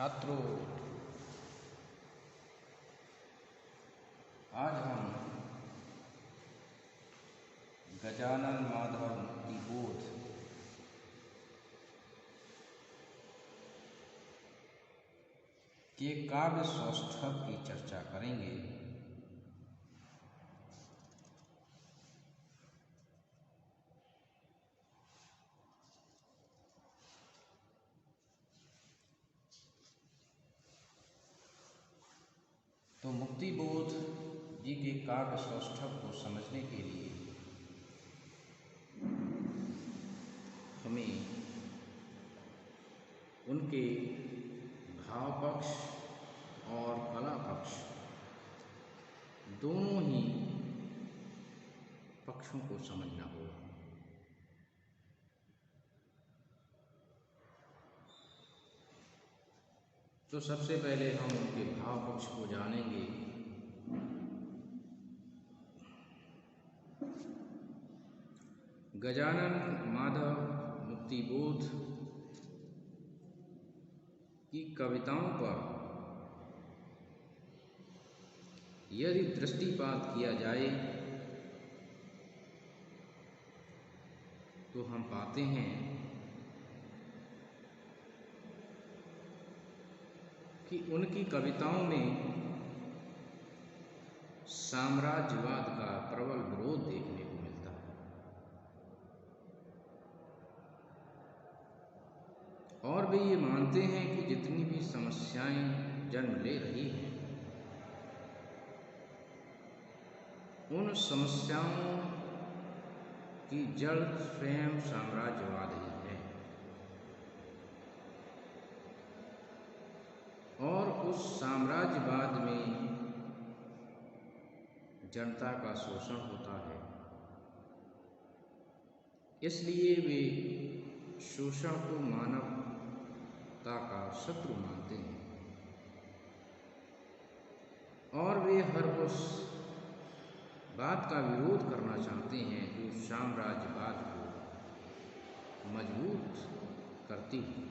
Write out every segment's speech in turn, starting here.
छात्रों, आज हम गजानन माधव मुक्तिबोध के काव्य सौष्ठव की चर्चा करेंगे। तो मुक्तिबोध जी के काव्य सौष्ठव को समझने के लिए हमें उनके भाव पक्ष और कला पक्ष दोनों ही पक्षों को समझना होगा। तो सबसे पहले हम उनके भाव पक्ष को जानेंगे। गजानन माधव मुक्तिबोध की कविताओं पर यदि दृष्टिपात किया जाए तो हम पाते हैं कि उनकी कविताओं में साम्राज्यवाद का प्रबल विरोध देखने को मिलता है और वे ये मानते हैं कि जितनी भी समस्याएं जन्म ले रही हैं उन समस्याओं की जड़ स्वयं साम्राज्यवाद ही है और उस साम्राज्यवाद में जनता का शोषण होता है। इसलिए वे शोषण को मानवता का शत्रु मानते हैं और वे हर उस बात का विरोध करना चाहते हैं जो साम्राज्यवाद को मजबूत करती है।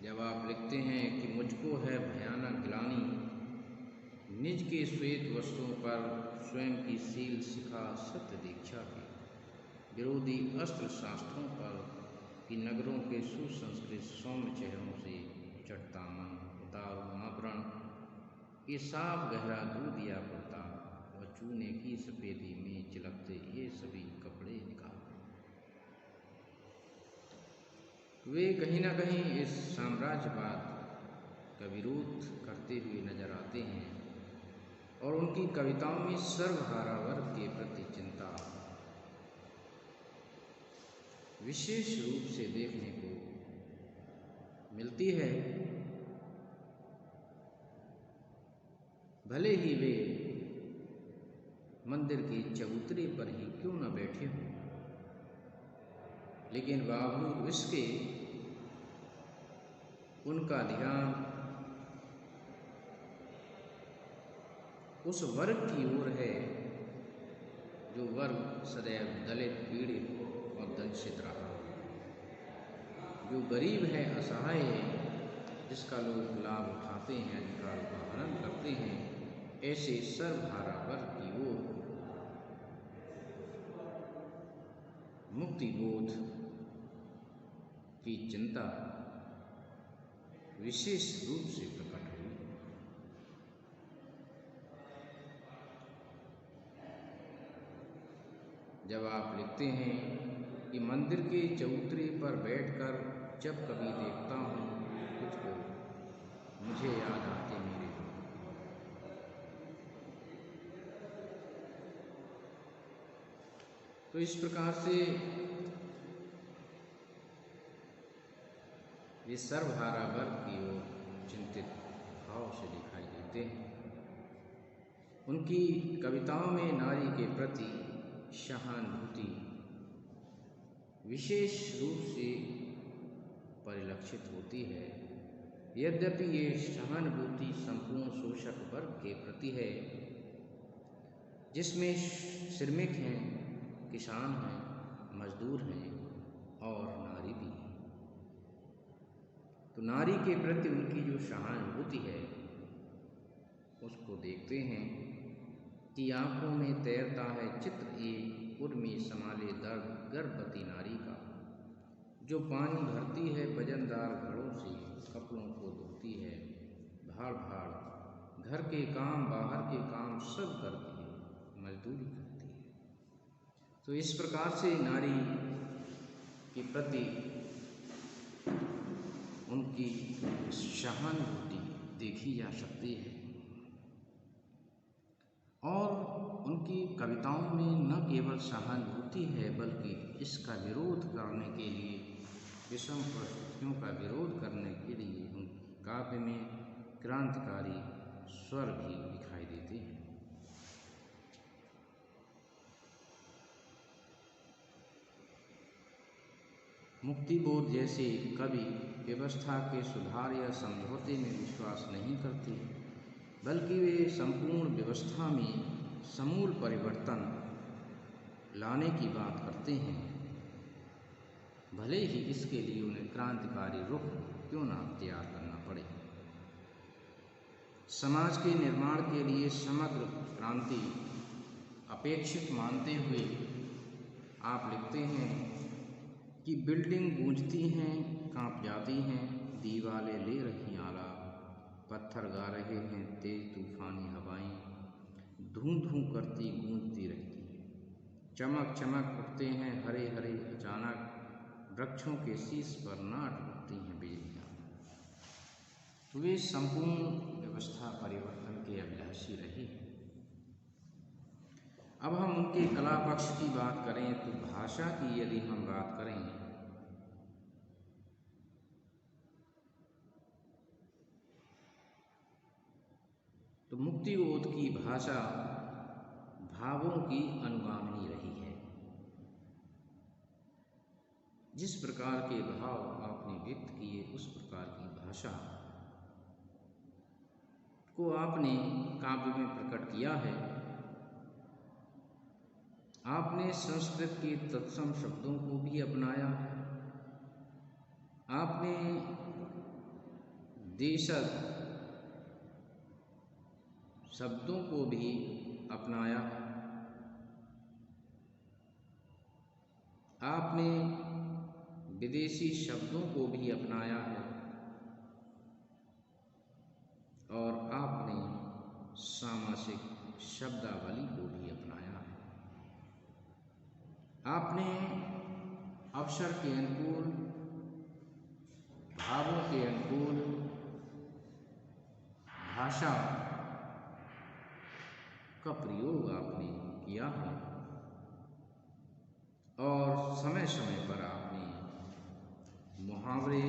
जब आप लिखते हैं कि मुझको है भयानक ग्लानि, निज के श्वेत वस्त्रों पर स्वयं की शील शिखा सत्य दीक्षा की, विरोधी अस्त्र शास्त्रों पर कि नगरों के सुसंस्कृत सौम्य चेहरों से चढ़ता मन, उतारू आवरण ये साफ गहरा दूध या कुर्ता व चूने की सफेदी में चिलकते ये सभी कपड़े निकाल। वे कहीं ना कहीं इस साम्राज्यवाद का विरोध करते हुए नजर आते हैं और उनकी कविताओं में सर्वहारा वर्ग के प्रति चिंता विशेष रूप से देखने को मिलती है। भले ही वे मंदिर के चबूतरे पर ही क्यों न बैठे हों, लेकिन बावजूद इसके उनका ध्यान उस वर्ग की ओर है जो वर्ग सदैव दलित, पीड़ित और दंशित रहा, जो गरीब है, असहाय है, जिसका लोग लाभ उठाते हैं, अधिकार का हनन करते हैं। ऐसे सर्वहारा वर्ग की ओर मुक्तिबोध की चिंता विशेष रूप से प्रकट हुई। जब आप लिखते हैं कि मंदिर के चबूतरे पर बैठकर जब कभी देखता हूँ तुझको, मुझे याद आते मेरे। तो इस प्रकार से ये सर्वहारा वर्ग की ओर चिंतित भाव से दिखाई देते हैं। उनकी कविताओं में नारी के प्रति सहानुभूति विशेष रूप से परिलक्षित होती है यद्यपि ये सहानुभूति संपूर्ण शोषक वर्ग के प्रति है, जिसमें श्रमिक हैं, किसान हैं, मजदूर हैं और नारी भी है। तो नारी के प्रति उनकी जो सहानुभूति है उसको देखते हैं कि आंखों में तैरता है चित्र एक उर्मी समाले दर्द गर्भवती नारी का, जो पानी भरती है वजनदार घड़ों से, कपड़ों को धोती है भाड़ भाड़, घर के काम बाहर के काम सब करती है, मजदूरी करती है। तो इस प्रकार से नारी के प्रति उनकी सहानुभूति देखी जा सकती है। और उनकी कविताओं में न केवल सहानुभूति है बल्कि इसका विरोध करने के लिए, विषम परिस्थितियों का विरोध करने के लिए उनके काव्य में क्रांतिकारी स्वर भी दिखाई देते हैं। मुक्तिबोध जैसे कवि व्यवस्था के सुधार या समझौते में विश्वास नहीं करते, बल्कि वे संपूर्ण व्यवस्था में समूल परिवर्तन लाने की बात करते हैं, भले ही इसके लिए उन्हें क्रांतिकारी रुख क्यों ना अख्तियार करना पड़े। समाज के निर्माण के लिए समग्र क्रांति अपेक्षित मानते हुए आप लिखते हैं कि बिल्डिंग गूंजती हैं, कांप जाती हैं, दीवारें ले रही आला, पत्थर गा रहे हैं तेज तूफानी हवाएं, धूं धूं करती गूंजती रहती हैं, चमक चमक उठते हैं हरे हरे अचानक, वृक्षों के शीश पर नाट उठती हैं बिजलियाँ। तो वे संपूर्ण व्यवस्था परिवर्तन के अभिलाषी रहे। अब हम उनके कला पक्ष की बात करें तो भाषा की यदि हम बात करें तो मुक्तिबोध की भाषा भावों की अनुगामिनी रही है। जिस प्रकार के भाव आपने व्यक्त किए उस प्रकार की भाषा को आपने काव्य में प्रकट किया है। आपने संस्कृत के तत्सम शब्दों को भी अपनाया, आपने देशज शब्दों को भी अपनाया, आपने विदेशी शब्दों को भी अपनाया है और आपने सामासिक शब्दावली को भी अपनाया है। आपने अवसर के अनुकूल, भावों के अनुकूल भाषा का प्रयोग आपने किया है और समय समय पर आपने मुहावरे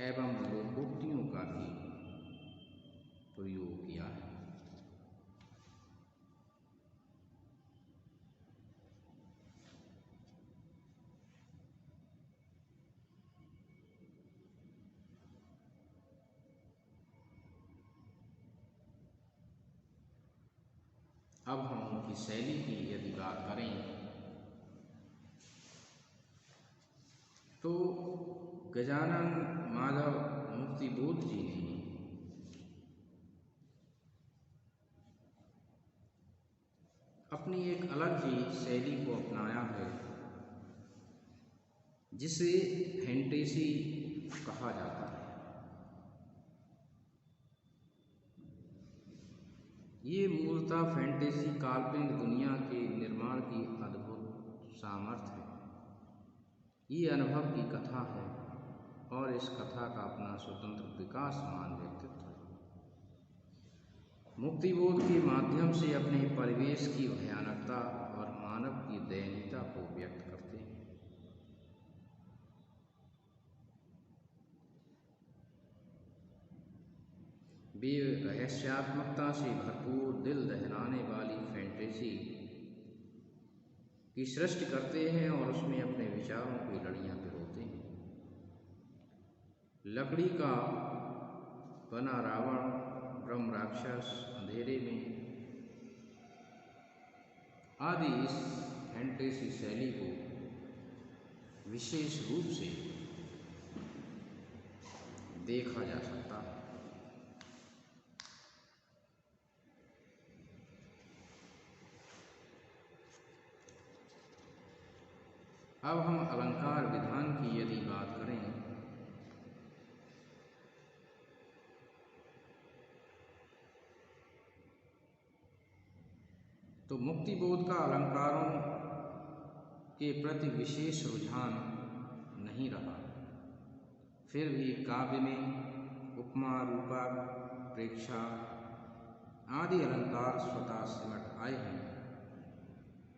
एवं लोकोक्तियों का भी प्रयोग किया है। अब हम उनकी शैली की यदि बात करें तो गजानन माधव मुक्तिबोध जी ने अपनी एक अलग ही शैली को अपनाया है जिसे फैंटेसी कहा जाता है। ये मूलतः फैंटेसी काल्पनिक दुनिया के निर्माण की अद्भुत सामर्थ्य है। ये अनुभव की कथा है और इस कथा का अपना स्वतंत्र विकासमान व्यक्तित्व है। मुक्तिबोध के माध्यम से अपने परिवेश की भयानकता और मानव की दयनीयता को व्यक्त करते हैं। वे रहस्यात्मकता से भरपूर दिल दहलाने वाली फैंटेसी की सृष्टि करते हैं और उसमें अपने विचारों की लड़ियां पिरोते हैं। लकड़ी का बना रावण, ब्रह्म राक्षस, अंधेरे में आदि इस फैंटेसी शैली को विशेष रूप से देखा जा सकता है। अब हम अलंकार विधान की यदि बात करें तो मुक्तिबोध का अलंकारों के प्रति विशेष रुझान नहीं रहा। फिर भी काव्य में उपमा, रूपक, प्रेक्षा आदि अलंकार स्वतः सिमट आए हैं,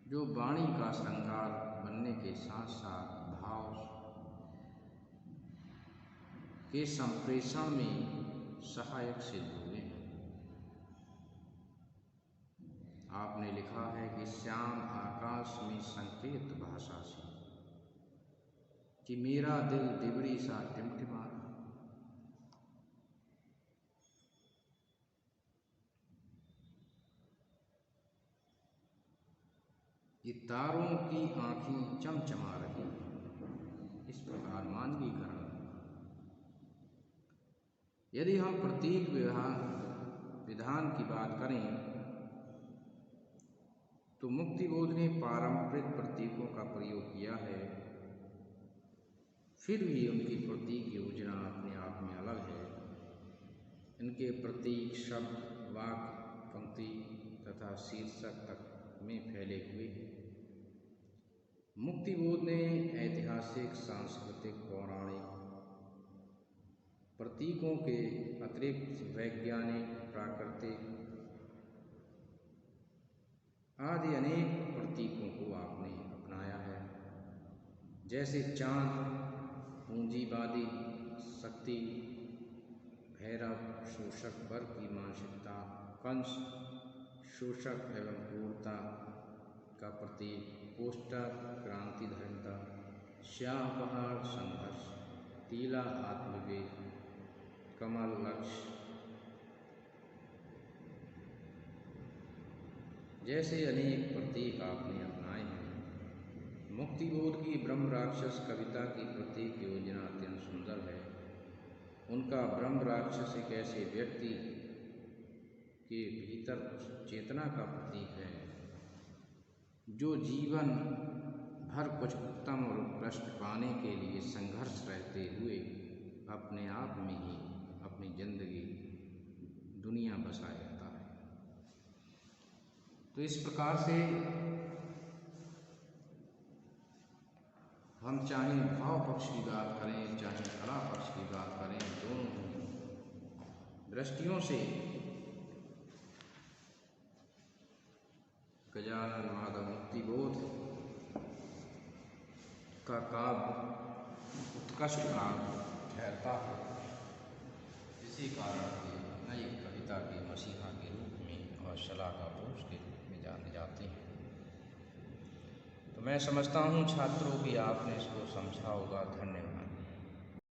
जो वाणी का श्रृंगार बनने के साथ साथ भाव के संप्रेषण में सहायक सिद्ध हुए हैं। आपने लिखा है कि श्याम आकाश में संकेत भाषा से कि मेरा दिल डिबरी सा टिमटिमा रहा। ये तारों की आँखें चमचमा रही, इस प्रकार मानवीकरण। यदि हम प्रतीक विधान की बात करें तो मुक्तिबोध ने पारंपरिक प्रतीकों का प्रयोग किया है। फिर भी उनकी प्रतीक योजना अपने आप में अलग है। इनके प्रतीक शब्द, वाक्य, पंक्ति तथा शीर्षक तक में फैले हुए हैं। मुक्तिबोध ने ऐतिहासिक, सांस्कृतिक, पौराणिक प्रतीकों के अतिरिक्त वैज्ञानिक, प्राकृतिक आदि अनेक प्रतीकों को आपने अपनाया है, जैसे चांद पूंजीवादी शक्ति, भैरव शोषक वर्ग की मानसिकता, कंस शोषक एवं क्रूरता का प्रतीक, पोस्टर क्रांतिधर्मिता, स्याह पहाड़ संघर्ष, तीला आत्मविवेक, कमल लक्ष्य जैसे अनेक प्रतीक आपने अपनाए हैं। मुक्तिबोध की ब्रह्म राक्षस कविता की प्रतीक योजना अत्यंत सुंदर है। उनका ब्रह्म राक्षस एक ऐसे व्यक्ति के भीतर चेतना का प्रतीक है जो जीवन भर कुछ उत्तम और उत्कृष्ट पाने के लिए संघर्ष रहते हुए अपने आप में ही अपनी जिंदगी दुनिया बसाए रहता है। तो इस प्रकार से हम चाहे भाव पक्ष की बात करें, चाहे कला पक्ष की बात करें, दोनों दृष्टियों से गजानन माधव मुक्तिबोध का काव्य उत्कृष्ट काव्य ठहरता है। इसी कारण से नई कविता के मसीहा के रूप में और शलाका पुरुष के रूप में जाने जाते हैं। तो मैं समझता हूँ छात्रों की आपने इसको समझा होगा। धन्यवाद।